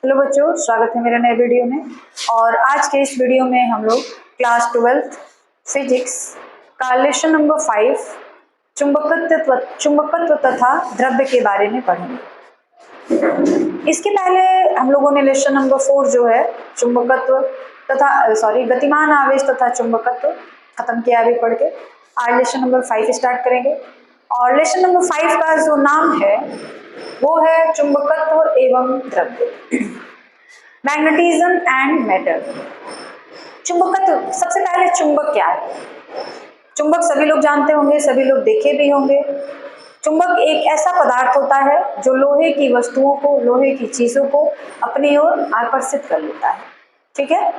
Hello बच्चों, स्वागत है मेरे नए वीडियो में। और आज के इस वीडियो में हम लोग क्लास 12 फिजिक्स का लेसन नंबर 5 चुंबकत्व तथा द्रव्य के बारे में पढ़ेंगे। इसके पहले हम लोगों ने लेसन नंबर 4 जो है चुंबकत्व तथा गतिमान आवेश तथा चुंबकत्व खत्म किया अभी पढ़ के। आज लेसन नंबर 5 स्टार्ट करेंगे और लेसन नंबर 5 का जो नाम है वो है चुंबकत्व एवं द्रव्य, मैग्नेटिज्म एंड मैटर। चुंबकत्व, सबसे पहले चुंबक क्या है? चुंबक सभी लोग जानते होंगे, सभी लोग देखे भी होंगे। चुंबक एक ऐसा पदार्थ होता है जो लोहे की वस्तुओं को, लोहे की चीजों को अपनी ओर आकर्षित कर लेता है। ठीक है।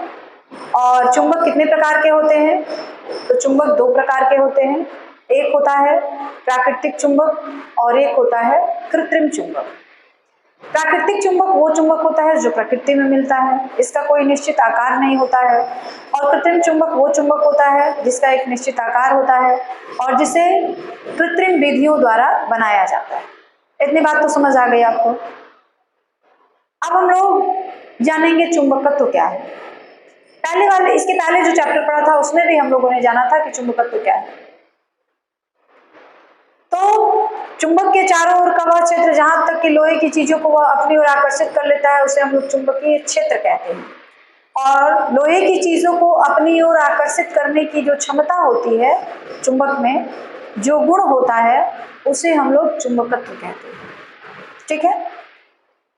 और चुंबक कितने प्रकार के होते हैं? तो चुंबक दो प्रकार के होते हैं। एक होता है प्राकृतिक चुंबक और एक होता है कृत्रिम चुंबक। प्राकृतिक चुंबक वो चुंबक होता है जो प्रकृति में मिलता है, इसका कोई निश्चित आकार नहीं होता है। और कृत्रिम चुंबक वो चुंबक होता है जिसका एक निश्चित आकार होता है और जिसे कृत्रिम विधियों द्वारा बनाया जाता है। इतनी बात तो समझ आ गई आपको। अब हम लोग जानेंगे चुंबकत्व क्या है। इसके पहले जो चैप्टर पढ़ा था उसमें भी हम लोगों ने जाना था कि चुंबकत्व क्या है। तो चुंबक के चारों ओर का वह क्षेत्र जहां तक कि लोहे की चीजों को वह अपनी ओर आकर्षित कर लेता है उसे हम लोग चुंबकीय क्षेत्र कहते हैं। और लोहे की चीजों को अपनी ओर आकर्षित करने की जो क्षमता होती है चुंबक में, जो गुण होता है उसे हम लोग चुंबकत्व कहते हैं। ठीक है।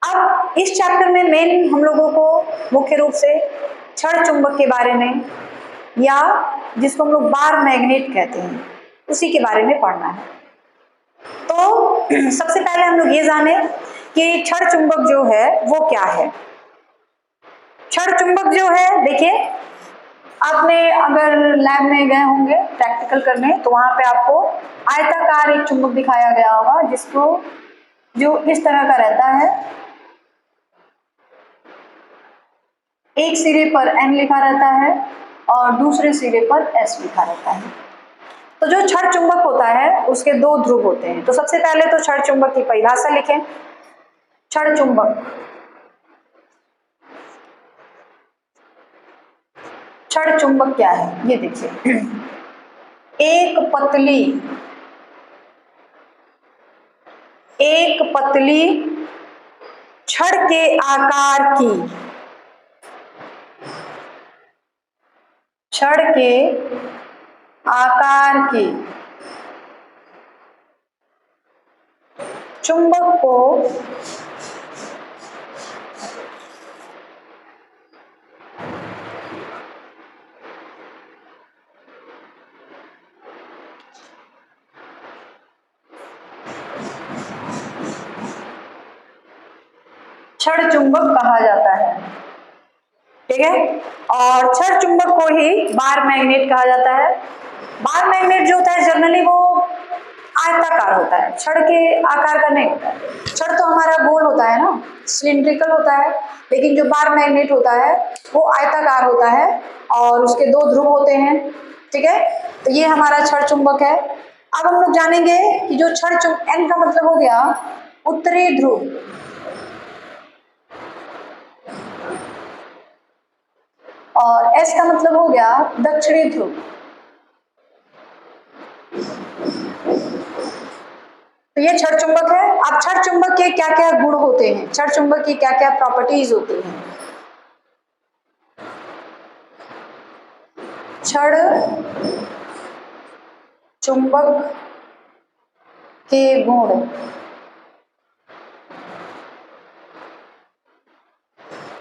अब इस चैप्टर में मेन हम लोगों को मुख्य रूप से क्षण चुंबक के बारे में, या जिसको हम लोग बार मैग्नेट कहते हैं, उसी के बारे में पढ़ना है। तो सबसे पहले हम लोग ये जाने कि क्षण चुंबक जो है वो क्या है। क्षण चुंबक जो है, देखिए आपने अगर लैब में गए होंगे प्रैक्टिकल करने तो वहां पे आपको आयताकार एक चुंबक दिखाया गया होगा जिसको जो इस तरह का रहता है, एक सिरे पर N लिखा रहता है और दूसरे सिरे पर S लिखा रहता है। तो जो क्षण चुंबक होता है उसके दो ध्रुव होते हैं। तो सबसे पहले तो क्षण चुंबक की परिभाषा लिखें। क्षण चुंबक, क्षण चुंबक क्या है ये देखिए। एक पतली छड़ के आकार की, छड़ के आकार की चुंबक को क्षण चुंबक कहा जाता है। ठीक है। और क्षण चुंबक को ही बार मैग्नेट कहा जाता है। बार मैग्नेट जो होता है जनरली वो आयताकार होता है, छड़ के आकार का नहीं होता है। छड़ तो हमारा गोल होता है ना, सिलिंड्रिकल होता है, लेकिन जो बार मैग्नेट होता है वो आयताकार होता है और उसके दो ध्रुव होते हैं। ठीक है। तो ये हमारा क्षण चुंबक है। अब हम लोग जानेंगे कि जो क्षण चुंबक, N का मतलब हो गया उत्तरी ध्रुव और S का मतलब हो गया दक्षिणी ध्रुव। तो ये क्षण चुंबक है। अब क्षण चुंबक के क्या क्या गुण होते हैं, क्षण चुंबक की क्या क्या प्रॉपर्टीज होती हैं। क्षण चुंबक के गुण,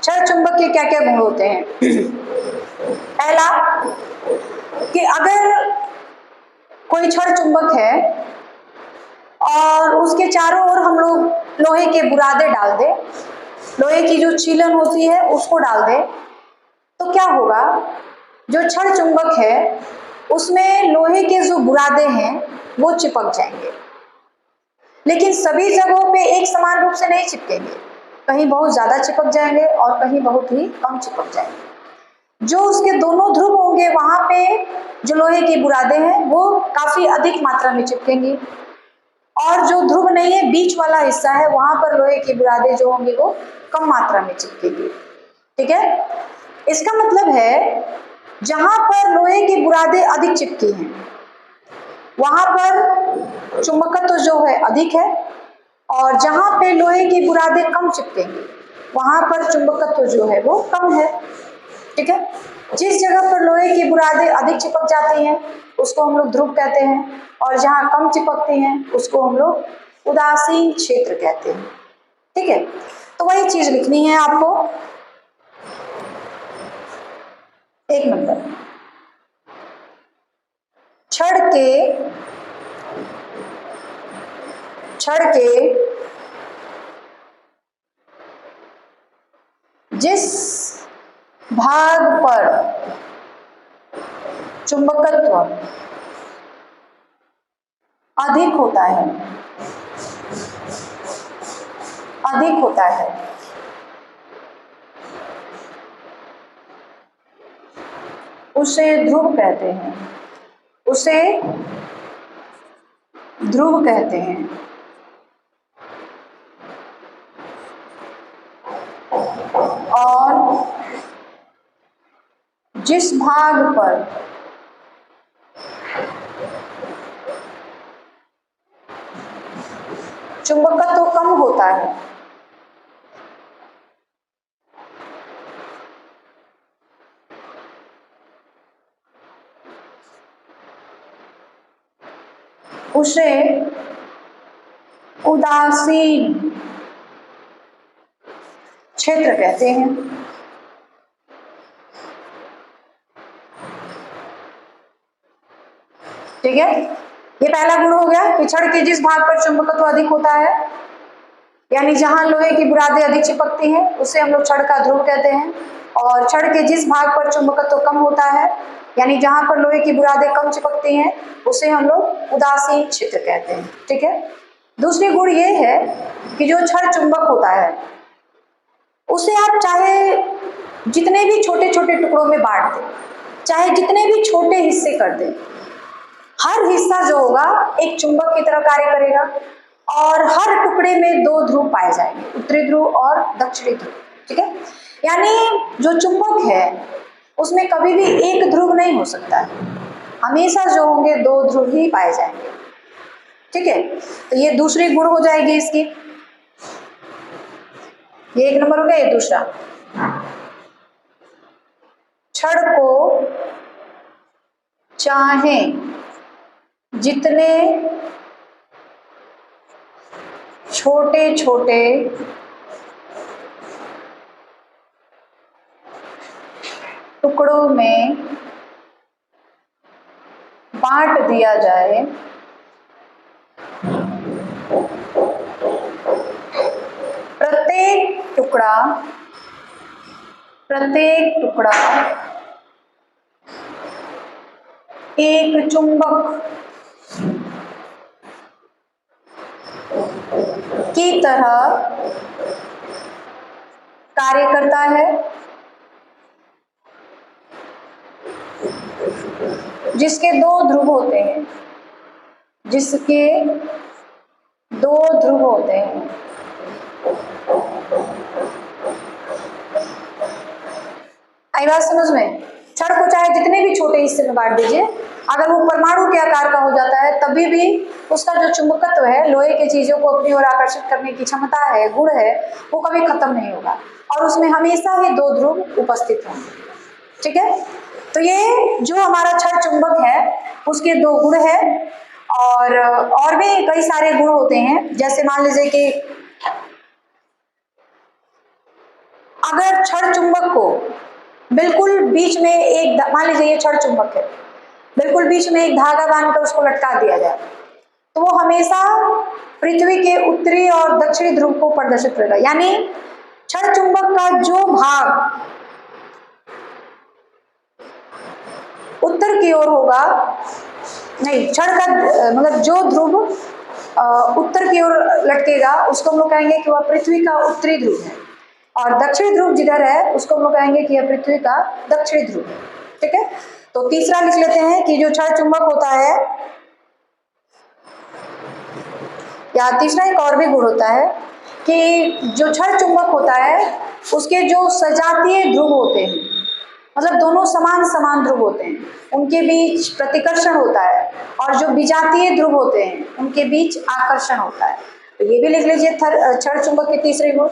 क्षण चुंबक के क्या क्या गुण होते हैं। पहला कि अगर कोई क्षण चुंबक है और उसके चारों ओर हम लोग लोहे के बुरादे डाल दें, लोहे की जो छीलन होती है उसको डाल दें, तो क्या होगा, जो क्षण चुंबक है उसमें लोहे के जो बुरादे हैं वो चिपक जाएंगे, लेकिन सभी जगहों पे एक समान रूप से नहीं चिपकेंगे। कहीं बहुत ज्यादा चिपक जाएंगे और कहीं बहुत ही कम चिपक जाएंगे। जो उसके दोनों ध्रुव होंगे वहां पे जो लोहे की बुरादे हैं वो काफी अधिक मात्रा में चिपकेंगी। और जो ध्रुव नहीं है, बीच वाला हिस्सा है, वहां पर लोहे की बुरादें जो होंगी वो कम मात्रा में चिपकेगी। ठीक है, इसका मतलब है जहां पर लोहे की बुरादें अधिक चिपकी हैं वहां पर चुंबकत्व जो है अधिक है, और जहां पे लोहे की बुरादें कम चिपकेंगी वहां पर चुंबकत्व जो है वो कम है। ठीक है, जिस जगह पर लोहे की बुरादें अधिक चिपक जाती हैं उसको हम लोग ध्रुव कहते हैं, और जहां कम चिपकती हैं उसको हम लोग उदासीन क्षेत्र कहते हैं। ठीक है, तो वही चीज लिखनी है आपको। एक नंबर, छड़ के जिस भाग पर चुंबकत्व अधिक होता है उसे ध्रुव कहते हैं। और जिस भाग पर चुंबकत्व कम होता है उसे उदासीन क्षेत्र कहते हैं। ठीक है, ये पहला गुण हो गया कि छड़ के जिस भाग पर चुंबकत्व अधिक होता है, यानी जहां लोहे की बुरादें अधिक चिपकती हैं उसे हम लोग छड़ का ध्रुव कहते हैं। और छड़ के जिस भाग पर चुंबकत्व कम होता है, यानी जहां पर लोहे की बुरादें कम चिपकती हैं उसे हम लोग उदासीन क्षेत्र कहते हैं। ठीक है, दूसरी गुण ये है कि जो छड़ चुंबक होता है उसे आप चाहे जितने भी छोटे छोटे टुकड़ों में बांट दें, चाहे जितने भी छोटे हिस्से कर दें, हर हिस्सा जो होगा एक चुंबक की तरह कार्य करेगा, और हर टुकड़े में दो ध्रुव पाए जाएंगे, उत्तरी ध्रुव और दक्षिणी ध्रुव। ठीक है, यानी जो चुंबक है उसमें कभी भी एक ध्रुव नहीं हो सकता है, हमेशा जो होंगे दो ध्रुव ही पाए जाएंगे। ठीक है, तो ये दूसरी गुण हो जाएगी इसकी। ये एक नंबर हो गया। ये दूसरा, छड़ को चाहे जितने छोटे छोटे टुकड़ों में बांट दिया जाए, प्रत्येक टुकड़ा एक चुंबक की तरह कार्य करता है, जिसके दो ध्रुव होते हैं, आई बात समझ में? छड़ को चाहे जितने भी छोटे हिस्से में बांट दीजिए, अगर वो परमाणु के आकार का हो जाता है तभी भी उसका जो चुंबकत्व है, लोहे की चीजों को अपनी ओर आकर्षित करने की क्षमता है, गुण है, वो कभी खत्म नहीं होगा और उसमें हमेशा ही दो ध्रुव उपस्थित होंगे। ठीक है, तो ये जो हमारा छड़ चुंबक है उसके दो गुण है, और भी कई सारे गुण होते हैं। जैसे मान लीजिए कि अगर छड़ चुंबक को बिल्कुल बीच में एक, मान लीजिए ये छड़ चुंबक है, बिल्कुल बीच में एक धागा बांधकर उसको लटका दिया जाए तो वो हमेशा पृथ्वी के उत्तरी और दक्षिणी ध्रुव को प्रदर्शित करेगा। यानी छड़ चुंबक का जो भाग उत्तर की ओर होगा, नहीं, छड़ का मतलब जो ध्रुव उत्तर की ओर लटकेगा उसको हम लोग कहेंगे कि वह पृथ्वी का उत्तरी ध्रुव है, और दक्षिणी ध्रुव जिधर है उसको हम लोग कहेंगे कि यह पृथ्वी का दक्षिणी ध्रुव है। ठीक है, तो तीसरा लिख लेते हैं कि जो छड़ चुंबक होता है या तीसरा एक और भी गुण होता है कि जो क्षण चुंबक होता है उसके जो सजातीय ध्रुव होते हैं, मतलब दोनों समान समान ध्रुव होते हैं, उनके बीच प्रतिकर्षण होता है, और जो विजातीय ध्रुव होते हैं उनके बीच आकर्षण होता है। तो ये भी लिख लीजिए क्षण चुंबक के तीसरे गुण।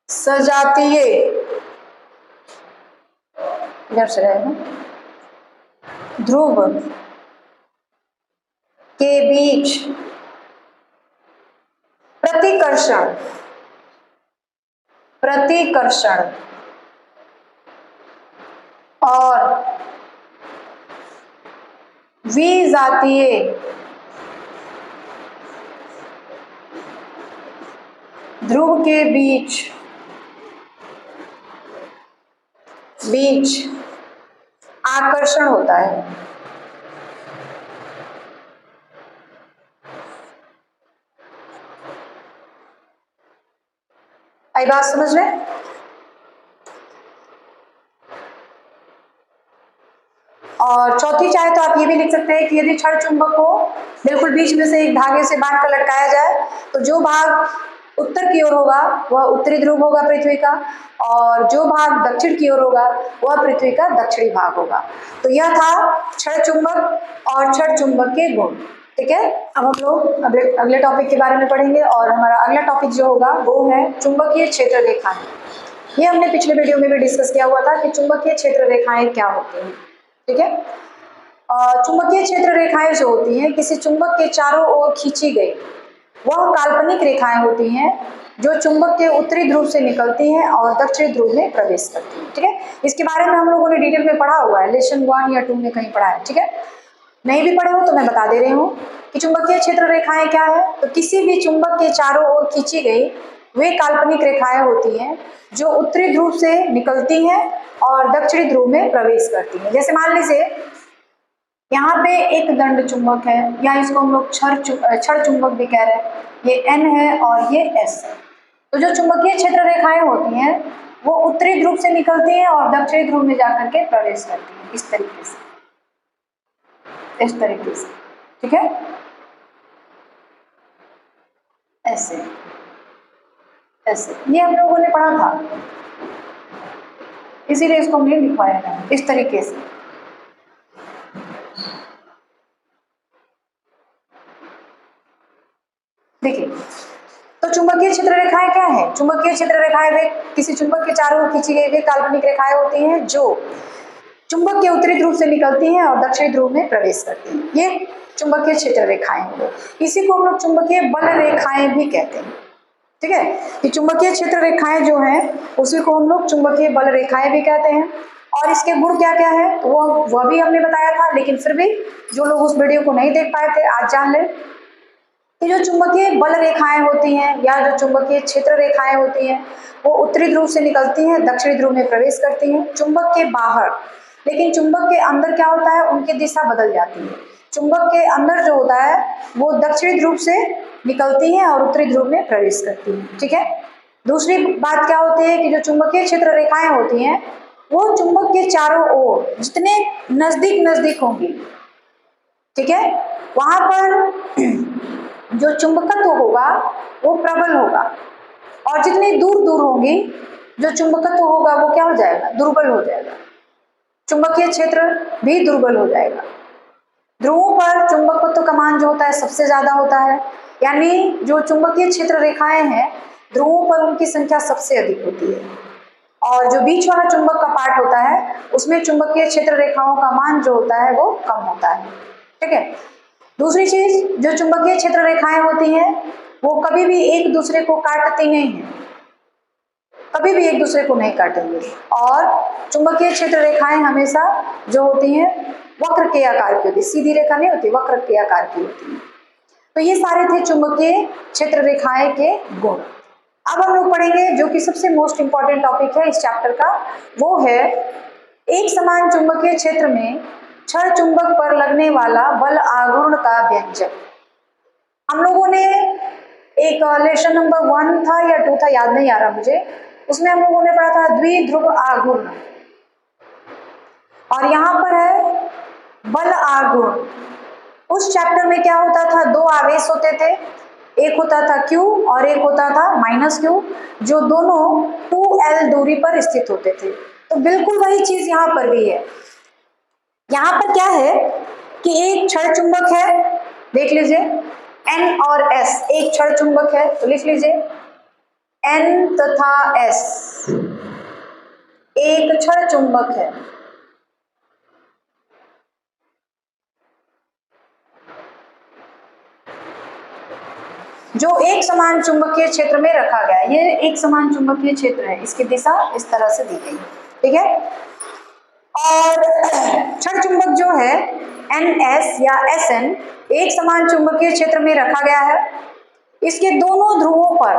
सजातीय, इधर से रहेगा, ध्रुव के बीच प्रतिकर्षण और विजातीय ध्रुव के बीच आकर्षण होता है। आई बात समझ में? और चौथी चाहे तो आप ये भी लिख सकते हैं कि यदि क्षण चुंबक को बिल्कुल बीच में से एक धागे से बांध कर लटकाया जाए तो जो भाग उत्तर की ओर होगा वह उत्तरी ध्रुव होगा पृथ्वी का, और जो भाग दक्षिण की ओर होगा वह पृथ्वी का दक्षिणी भाग होगा। तो यह था क्षण चुंबक और क्षण चुंबक के गुण। ठीक है, अब हम लोग अगले टॉपिक के बारे में पढ़ेंगे, और हमारा अगला टॉपिक जो होगा वो है चुंबकीय क्षेत्र रेखाएं। ये हमने पिछले वीडियो में भी डिस्कस किया हुआ था कि चुंबकीय क्षेत्र रेखाएं क्या होती हैं। ठीक है, चुंबकीय क्षेत्र रेखाएं जो होती हैं किसी चुंबक के चारों ओर खींची गई वह काल्पनिक रेखाएं होती हैं जो चुंबक के उत्तरी ध्रुव से निकलती हैं और दक्षिणी ध्रुव में प्रवेश करती हैं। ठीक है, इसके बारे में हम लोगों ने डिटेल में पढ़ा हुआ है, लेसन 1 या 2 में कहीं पढ़ा है। ठीक है, नहीं भी पढ़े हो तो मैं बता दे रही हूँ कि चुंबकीय क्षेत्र रेखाएं क्या है। तो किसी भी चुंबक के चारों ओर खींची गई वे काल्पनिक रेखाएं होती हैं जो उत्तरी ध्रुव से निकलती हैं और दक्षिणी ध्रुव में प्रवेश करती हैं। जैसे मान लीजिए यहाँ पे एक दंड चुंबक है, या इसको हम लोग क्षण चुंबक भी कह रहे हैं, ये N है और ये S है। तो जो चुंबकीय क्षेत्र रेखाएं होती हैं वो उत्तरी ध्रुव से निकलती हैं और दक्षिणी ध्रुव में जाकर के प्रवेश करती हैं, इस तरीके से। ठीक है, ऐसे ये हम लोगों ने पढ़ा था, इसीलिए इसको हमने लिखवाया है इस तरीके से। देखिए, तो चुंबकीय क्षेत्र रेखाएं क्या है? चुंबकीय क्षेत्र रेखाएं वे किसी चुंबक के चारों ओर खींची गई काल्पनिक रेखाएं होती हैं जो चुंबक के उत्तरी ध्रुव से निकलती हैं और दक्षिणी ध्रुव में प्रवेश करती हैं। ये चुंबकीय क्षेत्र रेखाएं हैं। इसी को हम लोग चुंबकीय बल रेखाएं भी कहते हैं। ठीक है, ये चुंबकीय क्षेत्र रेखाएं जो हैं उसी को हम लोग चुंबकीय बल रेखाएं भी कहते हैं। और इसके गुण क्या क्या है तो वह भी हमने बताया था, लेकिन फिर भी जो लोग उस वीडियो को नहीं देख पाए थे आज जान लें कि जो चुंबकीय बल रेखाएं होती हैं या जो चुंबकीय क्षेत्र रेखाएं होती हैं वो उत्तरी ध्रुव से निकलती हैं, दक्षिणी ध्रुव में प्रवेश करती हैं चुंबक के बाहर। लेकिन चुंबक के अंदर क्या होता है, उनकी दिशा बदल जाती है। चुंबक के अंदर जो होता है वो दक्षिणी ध्रुव से निकलती है और उत्तरी ध्रुव में प्रवेश करती है। ठीक है, दूसरी बात क्या होती है कि जो चुंबकीय क्षेत्र रेखाएं होती हैं वो चुंबक के चारों ओर जितने नजदीक होंगी, ठीक है, वहां पर जो चुंबकत्व होगा वो प्रबल होगा, और जितनी दूर होंगी जो चुंबकत्व होगा वो क्या हो जाएगा, दुर्बल हो जाएगा। चुंबकीय क्षेत्र भी दुर्बल हो जाएगा। ध्रुवों पर चुंबकत्व का मान जो होता है सबसे ज्यादा होता है, यानी जो चुंबकीय क्षेत्र रेखाएं हैं ध्रुवों पर उनकी संख्या सबसे अधिक होती है, और जो बीच वाला चुंबक का पार्ट होता है उसमें चुंबकीय क्षेत्र रेखाओं का मान जो होता है वो कम होता है। ठीक है, दूसरी चीज, जो चुंबकीय क्षेत्र रेखाएं होती हैं वो कभी भी एक दूसरे को काटती नहीं है, कभी भी एक दूसरे को नहीं काटेंगे, और चुंबकीय क्षेत्र रेखाएं हमेशा जो होती हैं वक्र के आकार की होती है, सीधी रेखा नहीं होती, वक्र के आकार की होती है। तो ये सारे थे चुंबकीय क्षेत्र रेखाएं के गुण। अब हम लोग पढ़ेंगे जो कि सबसे मोस्ट इंपॉर्टेंट टॉपिक है इस चैप्टर का, वो है एक समान चुंबकीय क्षेत्र में क्षण चुंबक पर लगने वाला बल आघूर्ण का व्यंजक। हम लोगों ने एक लेसन नंबर 1 था या 2 था, याद नहीं आ रहा मुझे, उसमें हम लोगों ने पढ़ा था द्विध्रुव आघूर्ण, और यहाँ पर है बल आघूर्ण। उस चैप्टर में क्या होता था, दो आवेश होते थे, एक होता था Q और एक होता था -Q, जो दोनों 2L दूरी पर स्थित होते थे। तो बिल्कुल वही चीज यहाँ पर भी है। यहाँ पर क्या है कि एक क्षण चुंबक है, देख लीजिए N और S, एक क्षण चुंबक है, तो लिख लीजिए N तथा S एक क्षण चुंबक है। जो एक समान चुंबकीय क्षेत्र में रखा गया है। ये एक समान चुंबकीय क्षेत्र है, इसकी दिशा इस तरह से दी गई, ठीक है। और क्षण चुंबक जो है NS या SN एक समान चुंबकीय क्षेत्र में रखा गया है। इसके दोनों ध्रुवों पर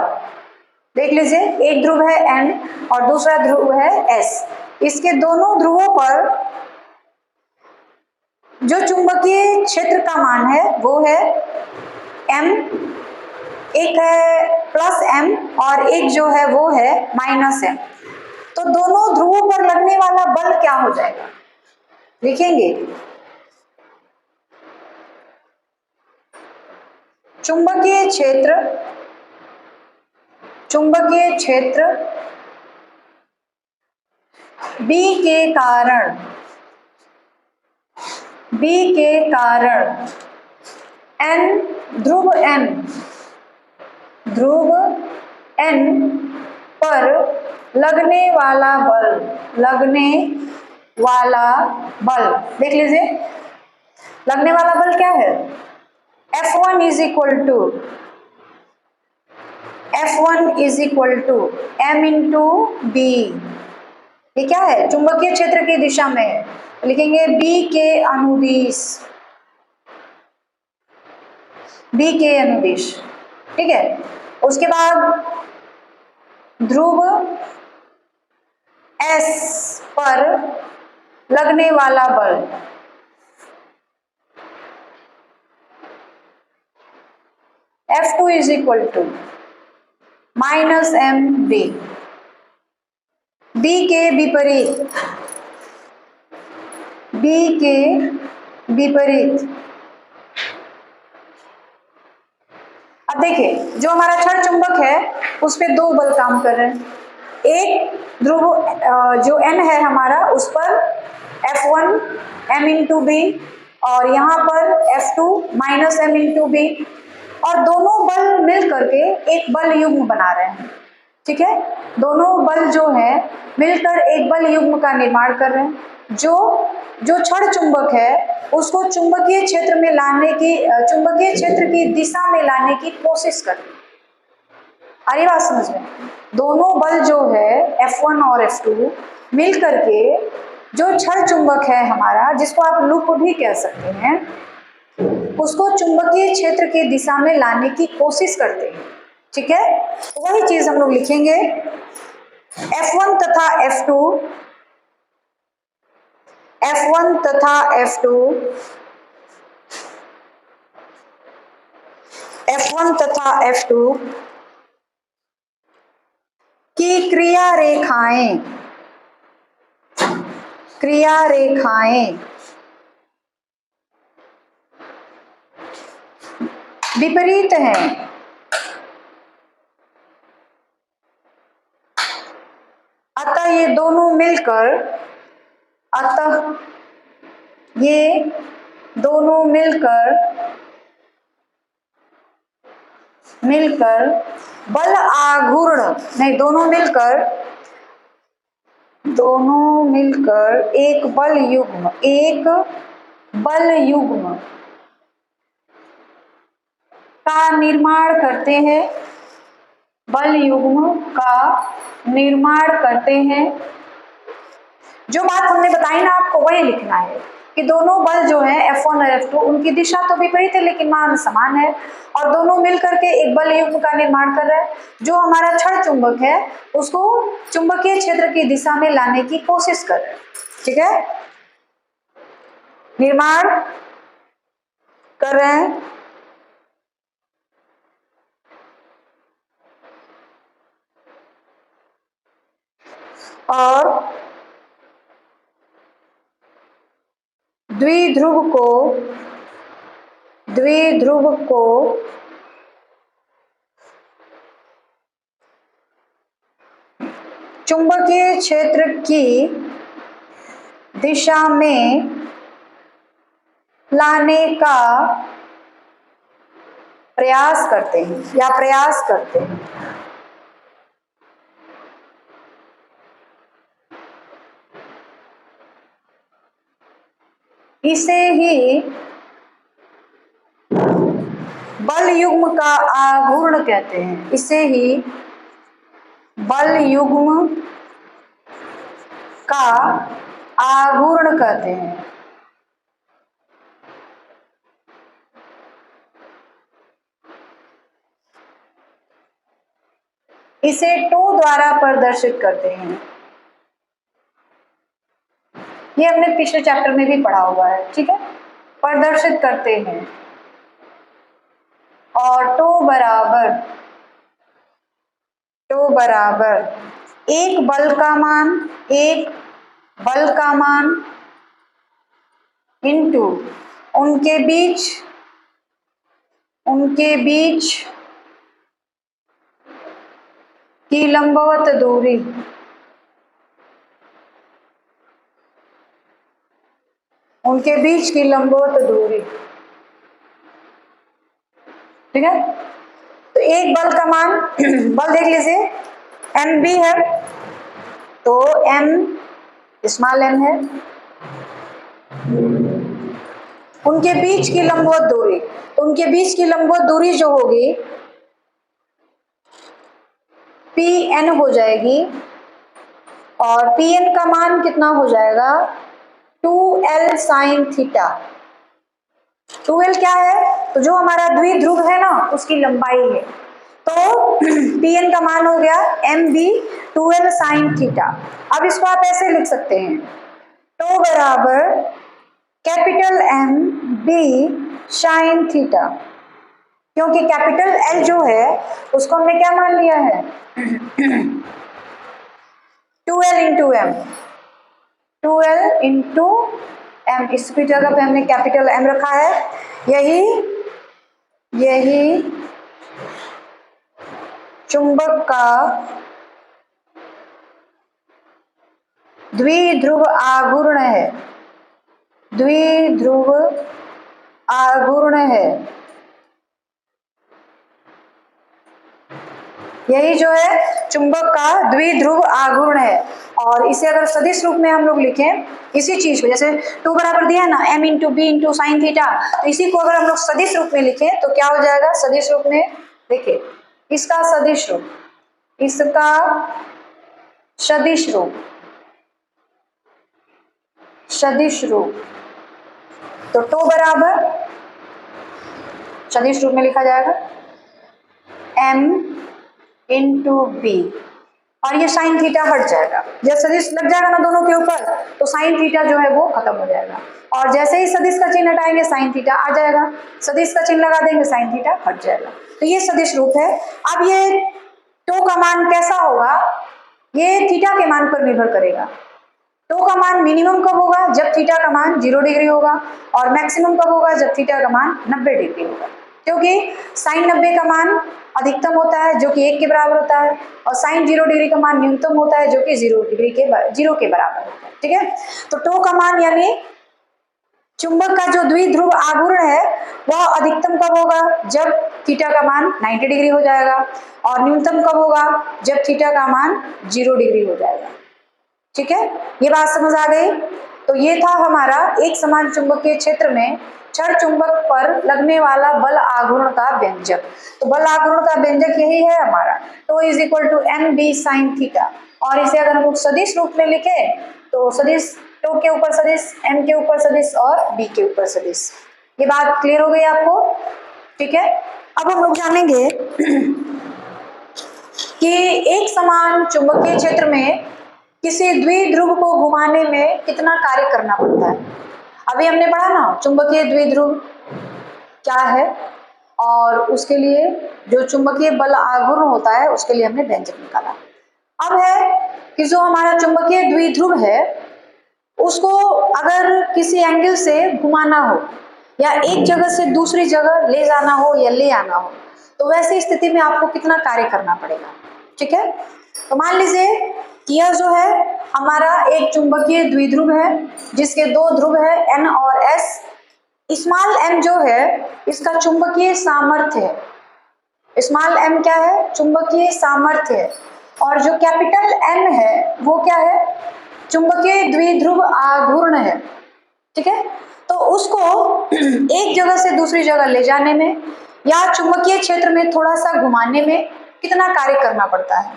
देख लीजिए, एक ध्रुव है N और दूसरा ध्रुव है S। इसके दोनों ध्रुवों पर जो चुंबकीय क्षेत्र का मान है वो है M, एक है +M और एक जो है वो है -M। तो दोनों ध्रुवों पर लगने वाला बल क्या हो जाएगा, लिखेंगे चुंबकीय क्षेत्र B के कारण N ध्रुव N पर लगने वाला बल देख लीजिए। लगने वाला बल क्या है, F1 is equal to M into B। ये क्या है, चुंबकीय क्षेत्र की दिशा में है, लिखेंगे B के अनुदिश, ठीक है। उसके बाद ध्रुव S पर लगने वाला बल F2 is equal to -MB। B के विपरीत। अब देखिए, जो हमारा क्षण चुंबक है उस पे दो बल काम कर रहे हैं। एक ध्रुव जो N है हमारा, उस पर F1 M इंटू B और यहाँ पर F2 -M इंटू B, और दोनों बल मिल करके एक बल युग्म बना रहे हैं, ठीक है। दोनों बल जो है मिलकर एक बल युग्म का निर्माण कर रहे हैं, जो क्षण चुंबक है उसको चुंबकीय क्षेत्र की दिशा में लाने की कोशिश कर रहे हैं। आ रही बात समझ में? दोनों बल जो है F1 और F2 मिल करके जो क्षण चुंबक है हमारा, जिसको आप लूप भी कह सकते हैं, उसको चुंबकीय क्षेत्र की दिशा में लाने की कोशिश करते हैं, ठीक है। वही चीज हम लोग लिखेंगे F1 तथा F2 की क्रिया रेखाएं विपरीत हैं। अतः ये दोनों मिलकर बल आघूर्ण नहीं, दोनों मिलकर एक बल युग्म का निर्माण करते हैं। जो बात हमने बताई ना आपको, वही लिखना है कि दोनों बल जो है F1 और F2, उनकी दिशा तो विपरीत है लेकिन मान समान है, और दोनों मिलकर के एक बल युग्म का निर्माण कर रहा है। जो हमारा क्षण चुंबक है उसको चुंबकीय क्षेत्र की दिशा में लाने की कोशिश कर रहा है, ठीक है, निर्माण कर रहे हैं। और द्विध्रुव को चुंबकीय क्षेत्र की दिशा में लाने का प्रयास करते हैं। इसे ही बल युग्म का आघूर्ण कहते हैं। इसे ही बल युग्म का आघूर्ण कहते हैं। इसे टो द्वारा प्रदर्शित करते हैं। ये हमने पिछले चैप्टर में भी पढ़ा हुआ है, ठीक है। प्रदर्शित करते हैं और टो बराबर एक बल का मान इनटू उनके बीच की लंबवत दूरी। ठीक है। तो एक बल का मान बल देख लीजिए एम बी है, तो एम स्मॉल एम है। उनके बीच की लंबवत दूरी, तो उनके बीच की लंबवत दूरी जो होगी पी एन हो जाएगी, और पी एन का मान कितना हो जाएगा 2l साइन थीटा। 2l क्या है, तो जो हमारा द्विध्रुव है ना उसकी लंबाई है, तो पी एन का मान हो गया M B 2l sine theta. अब इसको आप ऐसे लिख सकते हैं, टो बराबर capital M B sine theta, क्योंकि कैपिटल एल जो है उसको हमने क्या मान लिया है 2l इंटू एम, इसकी जगह पे हमने कैपिटल एम रखा है। यही चुंबक का द्विध्रुव आघूर्ण है। यही जो है चुंबक का द्विध्रुव आघूर्ण है। और इसे अगर सदिश रूप में हम लोग लिखें इसी चीज को, जैसे टू बराबर दिया है ना M into B into sine theta, तो इसी को अगर हम लोग सदिश रूप में लिखें तो क्या हो जाएगा सदिश रूप में, देखिए इसका सदिश रूप, तो टो बराबर सदिश रूप में लिखा जाएगा एम इंटू बी, और ये साइन थीटा हट जाएगा। जब सदिश लग जाएगा ना दोनों के ऊपर तो साइन थीटा जो है वो खत्म हो जाएगा, और जैसे ही सदिश का चिन्ह हटाएंगे साइन थीटा आ जाएगा, सदिश का चिन्ह लगा देंगे साइन थीटा हट जाएगा। तो ये सदिश रूप है। अब ये टो का मान कैसा होगा, ये थीटा के मान पर निर्भर करेगा। टो का मान मिनिमम कब होगा, जब थीटा का मान 0 डिग्री होगा, और मैक्सिमम कब होगा, जब थीटा का मान 90 डिग्री होगा, क्योंकि साइन 90 का मान अधिकतम होता है जो कि 1 के बराबर होता है, और साइन 0 डिग्री का मान न्यूनतम होता है जो कि 0 के बराबर होता है। ठीक है, तो टो का मान यानी चुंबक का जो द्विध्रुव आघूर्ण है वह अधिकतम कब होगा, जब थीटा का मान 90 डिग्री हो जाएगा, और न्यूनतम कब होगा, जब थीटा का मान 0 डिग्री हो जाएगा। ठीक है, ये बात समझ आ गई। तो ये था हमारा एक समान चुंबकीय क्षेत्र में क्षण चुंबक पर लगने वाला बल आघूर्ण का व्यंजक। तो बल आघूर्ण का व्यंजक यही है हमारा, tau is equal to M B sine theta. और इसे अगर हम लोग सदिश रूप में लिखे तो सदिश टो के ऊपर सदिश, एम के ऊपर सदिश और बी के ऊपर सदिश। ये बात क्लियर हो गई आपको? ठीक है, अब हम लोग जानेंगे कि एक समान चुंबकीय क्षेत्र में किसी द्विध्रुव को घुमाने में कितना कार्य करना पड़ता है। अभी हमने पढ़ा ना चुंबकीय द्विध्रुव क्या है, और उसके लिए जो चुंबकीय बल आघूर्ण होता है उसके लिए हमने व्यंजक निकाला। अब है कि जो हमारा चुंबकीय द्विध्रुव है उसको अगर किसी एंगल से घुमाना हो या एक जगह से दूसरी जगह ले जाना हो या ले आना हो, तो वैसी स्थिति में आपको कितना कार्य करना पड़ेगा। ठीक है, तो मान लीजिए कि यह जो है हमारा एक चुंबकीय द्विध्रुव है जिसके दो ध्रुव है N और S। स्मॉल m जो है इसका चुंबकीय सामर्थ्य है। स्मॉल m क्या है? चुंबकीय सामर्थ्य है। और जो कैपिटल M है वो क्या है? चुंबकीय द्विध्रुव आघूर्ण है। ठीक है, तो उसको एक जगह से दूसरी जगह ले जाने में या चुंबकीय क्षेत्र में थोड़ा सा घुमाने में कितना कार्य करना पड़ता है।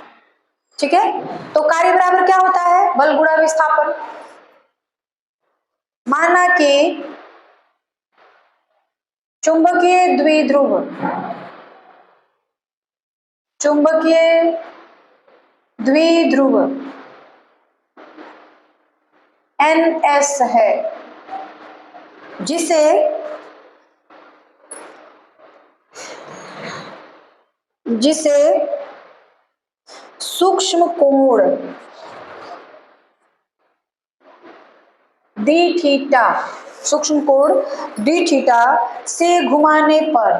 ठीक है, तो कार्य बराबर क्या होता है? बल गुणा विस्थापन। माना कि चुंबकीय द्विध्रुव NS है जिसे सूक्ष्म कोण डी थीटा से घुमाने पर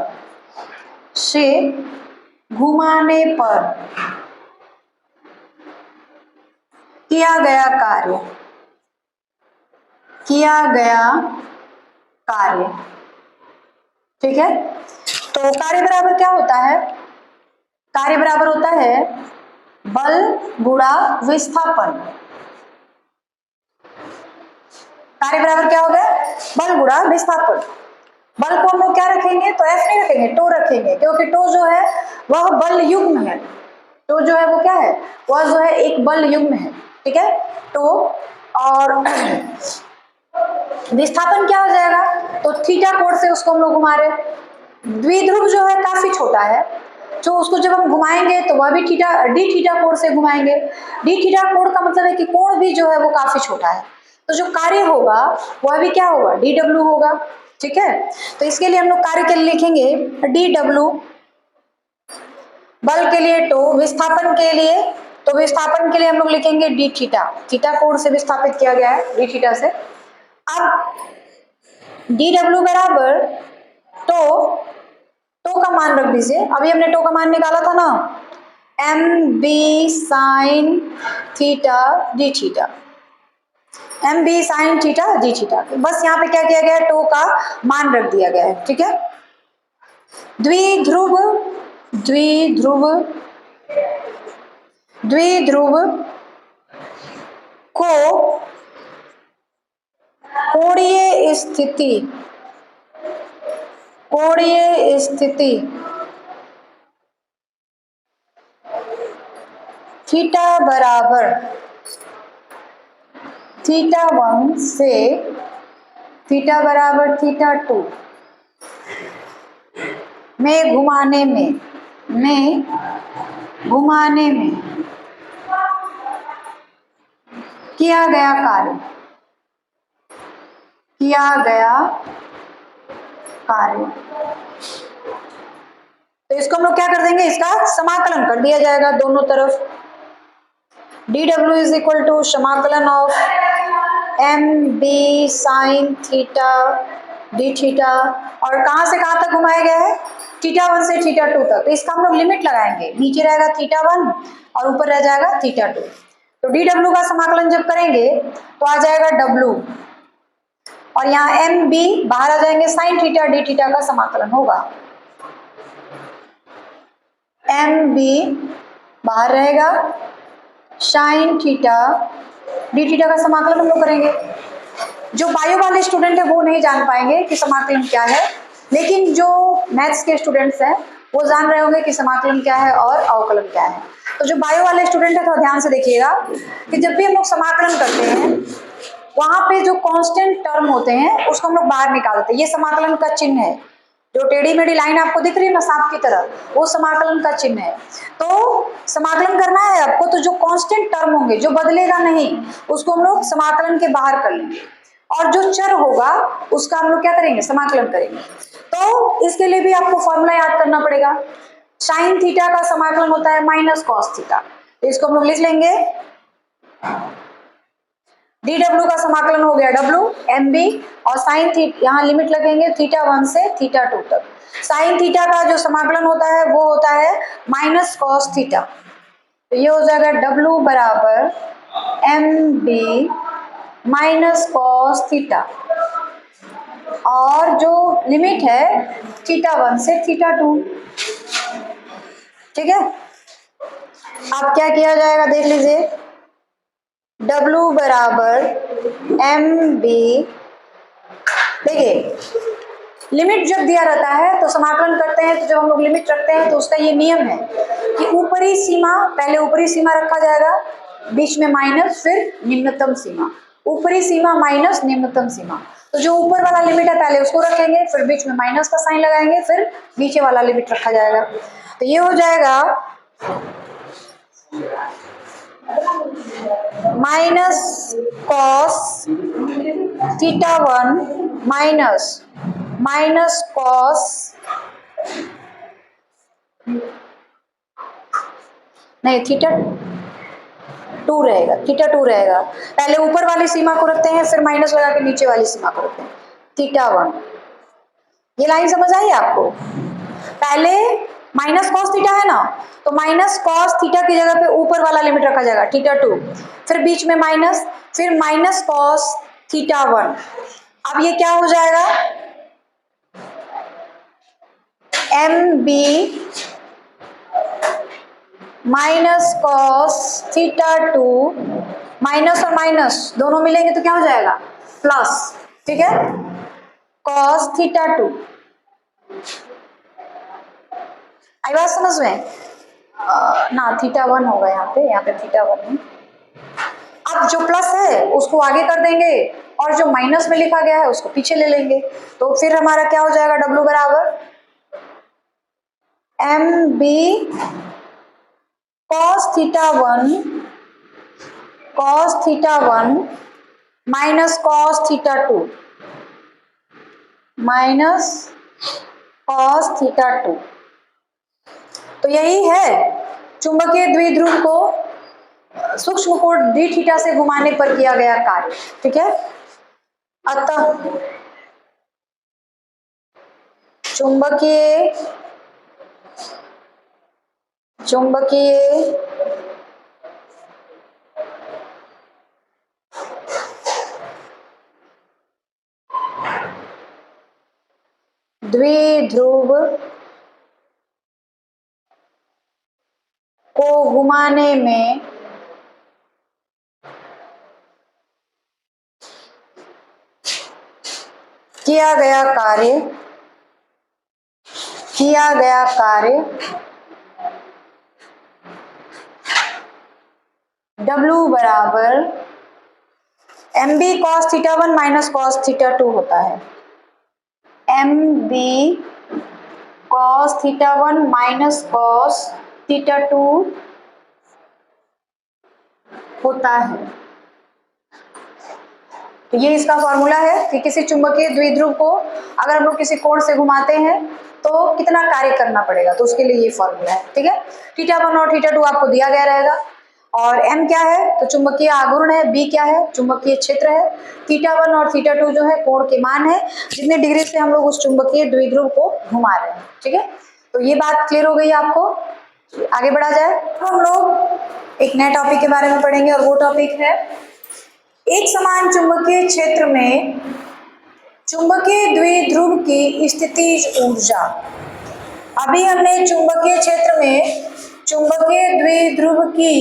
किया गया कार्य। ठीक है, तो कार्य बराबर क्या होता है? कार्य बराबर होता है बल गुणा विस्थापन। कार्य बराबर क्या होगा? बल गुणा विस्थापन। बल को हम लोग क्या रखेंगे? तो F नहीं रखेंगे, टो रखेंगे, क्योंकि टो जो है वह बल युग्म है। टो जो है वो क्या है? वह जो है एक बल युग्म है। ठीक है, टो और विस्थापन क्या हो जाएगा? तो थीटा कोण से उसको हम लोग घुमा रहे। द्विध्रुव जो है काफी छोटा है, जो उसको जब हम घुमाएंगे तो वह भी डी थीटा कोण से घुमाएंगे। डी थीटा कोण का मतलब है कि कोण भी जो है वो काफी छोटा है, तो जो कार्य होगा वह भी क्या होगा? DW होगा। ठीक है, तो इसके लिए हम लोग कार्य के लिए लिखेंगे DW। बल के लिए टो, विस्थापन के लिए, तो विस्थापन के लिए हम लोग लिखेंगे डी थीटा कोण से विस्थापित किया गया है, डी थीटा से। अब DW बराबर टो का मान रख दीजिए। अभी हमने टो का मान निकाला था ना, MB sin theta D theta, MB sin theta D theta. बस यहाँ पे क्या किया गया है? टो का मान रख दिया गया है। ठीक है, द्विध्रुव को कोणीय स्थिति थीटा बराबर θ1 से थीटा बराबर θ2 में घुमाने में किया गया कार्य। तो इसको हम लोग क्या कर देंगे? इसका समाकलन कर दिया जाएगा दोनों तरफ। DW इज इक्वल टू समाकलन of MB sin theta D theta, और कहां से कहां तक घुमाया गया है? θ1 से θ2 तक। तो इसका हम लोग लिमिट लगाएंगे, नीचे रहेगा θ1 और ऊपर रह जाएगा θ2। तो DW का समाकलन जब करेंगे तो आ जाएगा W, और यहाँ MB बाहर आ जाएंगे, sin थीटा डी थीटा का समाकलन होगा। MB बाहर रहेगा, sin थीटा डी थीटा का समाकलन हम लोग करेंगे। जो बायो वाले स्टूडेंट है वो नहीं जान पाएंगे कि समाकलन क्या है, लेकिन जो मैथ्स के स्टूडेंट्स हैं वो जान रहे होंगे कि समाकलन क्या है और अवकलन क्या है। तो जो बायो वाले स्टूडेंट है थोड़ा ध्यान से देखिएगा कि जब भी हम लोग समाकलन करते हैं वहां पे जो कांस्टेंट टर्म होते हैं उसको हम लोग बाहर निकालते हैं। ये समाकलन का चिन्ह है, जो टेढ़ी मेढ़ी लाइन आपको दिख रही है ना सांप की तरह, वो समाकलन का चिन्ह है। तो समाकलन करना है आपको, तो जो कांस्टेंट टर्म होंगे, जो बदलेगा नहीं, उसको हम लोग समाकलन के बाहर कर लेंगे, और जो चर होगा उसका हम लोग क्या करेंगे? समाकलन करेंगे। तो इसके लिए भी आपको फॉर्मूला याद करना पड़ेगा। साइन थीटा का समाकलन होता है माइनस कॉस थीटा। तो इसको हम लोग लिख लेंगे dw का समाकलन हो गया w mb और साइन थीटा, यहाँ लिमिट लगेंगे θ1 से θ2 तक। साइन थीटा का जो समाकलन होता है वो होता है माइनस कॉस थीटा। तो ये हो जाएगा w बराबर mb माइनस कॉस थीटा और जो लिमिट है θ1 से θ2। ठीक है, अब क्या किया जाएगा देख लीजिए, W बराबर एम बी। देखिए लिमिट जब दिया रहता है तो समाकलन करते हैं, तो जब हम लोग लिमिट रखते हैं तो उसका ये नियम है कि ऊपरी सीमा, पहले ऊपरी सीमा रखा जाएगा, बीच में माइनस, फिर निम्नतम सीमा, ऊपरी सीमा माइनस निम्नतम सीमा। तो जो ऊपर वाला लिमिट है पहले उसको रखेंगे, फिर बीच में माइनस का साइन लगाएंगे, फिर नीचे वाला लिमिट रखा जाएगा। तो ये हो जाएगा माइनस कॉस θ1 माइनस कॉस, नहीं θ2 रहेगा, θ2 रहेगा। पहले ऊपर वाली सीमा को रखते हैं, फिर माइनस लगा के नीचे वाली सीमा को रखते हैं, θ1। ये लाइन समझ आई आपको? पहले माइनस कॉस थीटा है ना, तो माइनस कॉस थीटा की जगह पे ऊपर वाला लिमिट रखा जाएगा θ2, फिर बीच में माइनस, फिर माइनस कॉस θ1। अब ये क्या हो जाएगा, m b minus cos θ2, minus और माइनस दोनों मिलेंगे तो क्या हो जाएगा, प्लस। ठीक है, कॉस θ2। आई बात समझ में? ना θ1 होगा यहाँ पे θ1 है। अब जो प्लस है उसको आगे कर देंगे और जो माइनस में लिखा गया है उसको पीछे ले लेंगे, तो फिर हमारा क्या हो जाएगा, W बराबर m b cos θ1 minus cos θ2 minus cos θ2। तो यही है चुंबकीय द्विध्रुव को सूक्ष्म कोण डी थीटा से घुमाने पर किया गया कार्य। ठीक है, अतः चुंबकीय द्विध्रुव को घुमाने में किया गया कार्य W बराबर m b cos θ1 minus cos θ2 होता है। M b cos θ1 minus cos θ2 होता है। तो ये इसका फॉर्मूला है कि किसी चुंबकीय द्विध्रुव को अगर हम लोग किसी कोण से घुमाते हैं तो कितना कार्य करना पड़ेगा, तो उसके लिए ये फॉर्मूला है। ठीक है, θ1 और θ2 आपको दिया गया रहेगा, और m क्या है, तो चुंबकीय आघूर्ण है, b क्या है, चुंबकीय क्षेत्र है, θ1 और θ2 जो है कोण के मान है, जितने डिग्री से हम लोग उस चुंबकीय द्विध्रुव को घुमा रहे हैं। ठीक है, तो ये बात क्लियर हो गई आपको। आगे बढ़ा जाए, हम लोग एक नए टॉपिक के बारे में पढ़ेंगे और वो टॉपिक है एक समान चुंबकीय क्षेत्र में चुंबकीय द्विध्रुव की स्थितिज ऊर्जा। अभी हमने चुंबकीय क्षेत्र में चुंबकीय द्विध्रुव के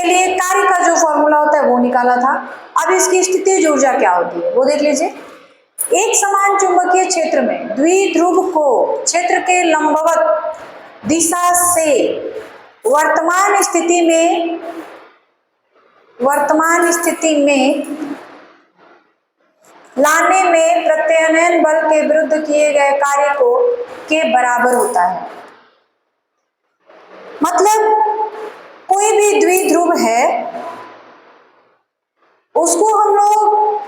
लिए कार्य का जो फॉर्मूला होता है वो निकाला था। अब इसकी स्थितिज ऊर्जा क्या होती है वो देख लीजिए। एक समान चुंबकीय क्षेत्र में द्विध्रुव को क्षेत्र के लंबवत दिशा से वर्तमान स्थिति में लाने में प्रत्यानयन बल के विरुद्ध किए गए कार्य के बराबर होता है। मतलब कोई भी द्विध्रुव है उसको हम लोग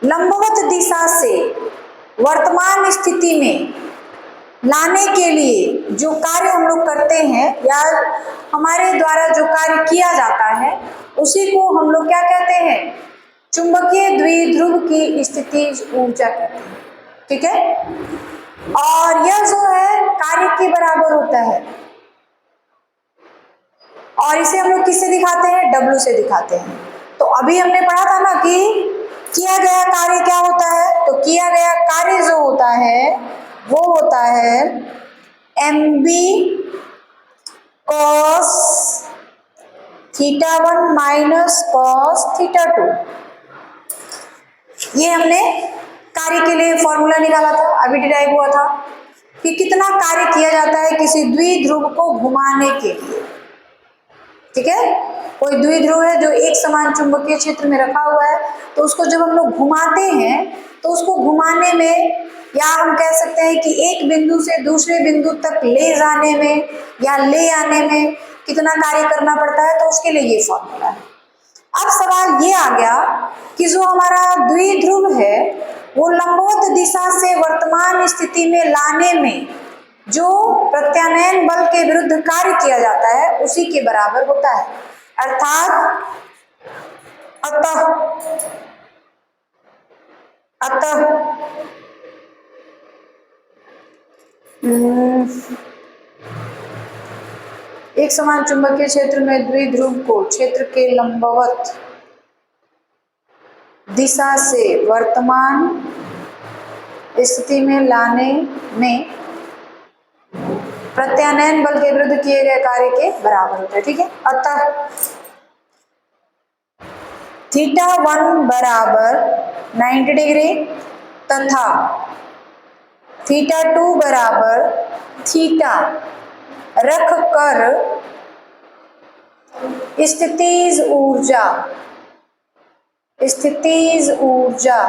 लंबवत दिशा से वर्तमान स्थिति में लाने के लिए जो कार्य हम लोग करते हैं या हमारे द्वारा जो कार्य किया जाता है उसी को हम लोग क्या कहते हैं, चुंबकीय द्विध्रुव की स्थिति ऊर्जा कहते हैं। ठीक है, और यह जो है कार्य के बराबर होता है और इसे हम लोग किससे दिखाते हैं, W से दिखाते हैं। तो अभी हमने पढ़ा था ना कि किया गया कार्य क्या होता है, तो किया गया कार्य जो होता है वो होता है mb cos θ1 माइनस cos θ2। ये हमने कार्य के लिए फॉर्मूला निकाला था, अभी डिराइव हुआ था कि कितना कार्य किया जाता है किसी द्विध्रुव को घुमाने के लिए। ठीक है, कोई द्विध्रुव है जो एक समान चुंबकीय क्षेत्र में रखा हुआ है, तो उसको जब हम लोग घुमाते हैं तो उसको घुमाने में या हम कह सकते हैं कि एक बिंदु से दूसरे बिंदु तक ले जाने में या ले आने में कितना कार्य करना पड़ता है, तो उसके लिए ये फॉर्मूला है। अब सवाल ये आ गया कि जो हमारा द्विध्रुव है वो लंबवत दिशा से वर्तमान स्थिति में लाने में जो प्रत्यानयन बल के विरुद्ध कार्य किया जाता है उसी के बराबर होता है। अर्थात अतः एक समान चुंबकीय क्षेत्र में द्विध्रुव को क्षेत्र के लंबवत दिशा से वर्तमान स्थिति में लाने में प्रत्यानयन बल के विरुद्ध किए गए कार्य के बराबर होता है। ठीक है, अतः θ1 बराबर 90 डिग्री तथा θ2 बराबर थीटा रख कर स्थितिज ऊर्जा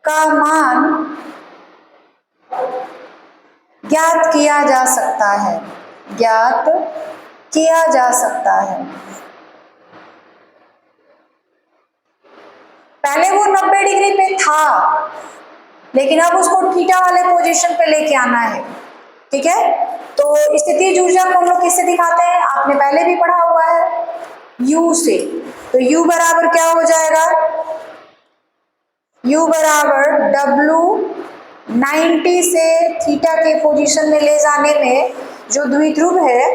का मान ज्ञात किया जा सकता है। पहले वो 90 डिग्री पे था लेकिन अब उसको थीटा वाले पोजीशन पे लेके आना है। ठीक है, तो स्थितिज ऊर्जा को हम लोग किससे दिखाते हैं, आपने पहले भी पढ़ा हुआ है, U से। तो U बराबर क्या हो जाएगा, U बराबर W 90 से थीटा के पोजीशन में ले जाने में जो द्विध्रुव है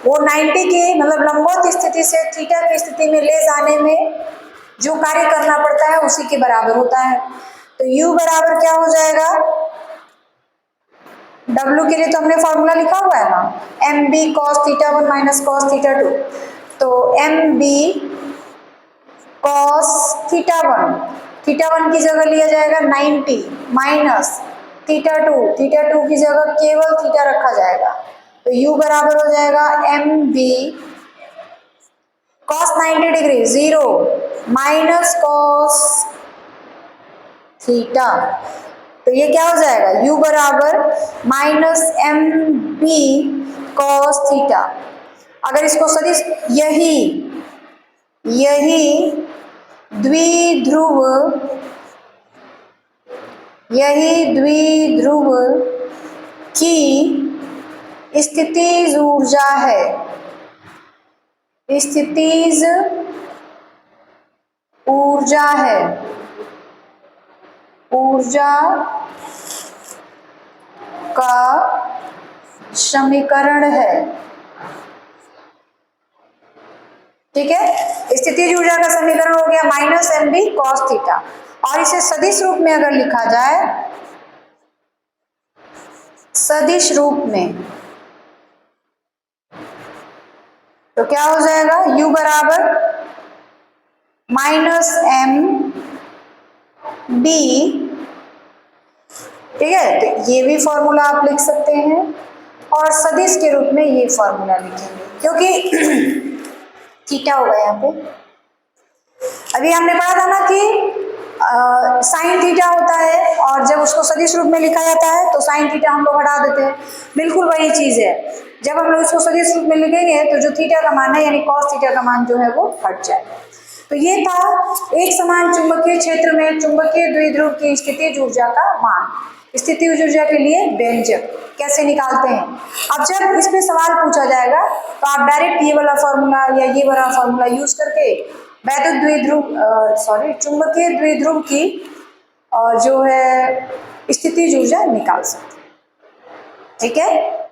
वो 90 के मतलब लंबवत स्थिति से थीटा की स्थिति में ले जाने में जो कार्य करना पड़ता है उसी के बराबर होता है। तो U बराबर क्या हो जाएगा, W के लिए तो हमने फॉर्मूला लिखा हुआ है ना, mb cos θ1 माइनस cos θ2। तो mb cos θ1 की जगह लिया जाएगा 90 माइनस θ2 की जगह केवल थीटा रखा जाएगा। तो U बराबर हो जाएगा mb cos 90 degree 0 minus cos theta. तो ये क्या हो जाएगा, U बराबर माइनस mb cos थीटा। अगर इसको सदिश यही द्विध्रुव की स्थितिज ऊर्जा है, ऊर्जा का समीकरण है। ठीक है, स्थितिज ऊर्जा का समीकरण हो गया माइनस mb cos थीटा। और इसे सदिश रूप में अगर लिखा जाए, सदिश रूप में, तो क्या हो जाएगा, U बराबर माइनस mb। ठीक है, तो ये भी फॉर्मूला आप लिख सकते हैं और सदिश के रूप में ये फॉर्मूला लिखेंगे क्योंकि थीटा होगा यहाँ पे। अभी हमने पढ़ा था ना कि साइन थीटा होता है और जब उसको सदिश रूप में लिखा जाता है तो साइन थीटा हम लोग हटा देते हैं। बिल्कुल वही चीज है, जब हम लोग इसको सदिश रूप में लिखेंगे तो जो थीटा का मान है यानी कॉस थीटा का मान जो है वो हट जाएगा। तो ये था एक समान चुंबकीय क्षेत्र में चुंबकीय द्विध्रुव की स्थितिज ऊर्जा का मान। स्थितिज ऊर्जा के लिए व्यंजक कैसे निकालते हैं। अब जब इस पे सवाल पूछा जाएगा तो आप डायरेक्ट ये वाला फॉर्मूला या ये वाला फॉर्मूला यूज करके वैद्युत द्विध्रुव चुंबकीय द्विध्रुव की जो है स्थितिज ऊर्जा निकाल सकते हैं। ठीक है।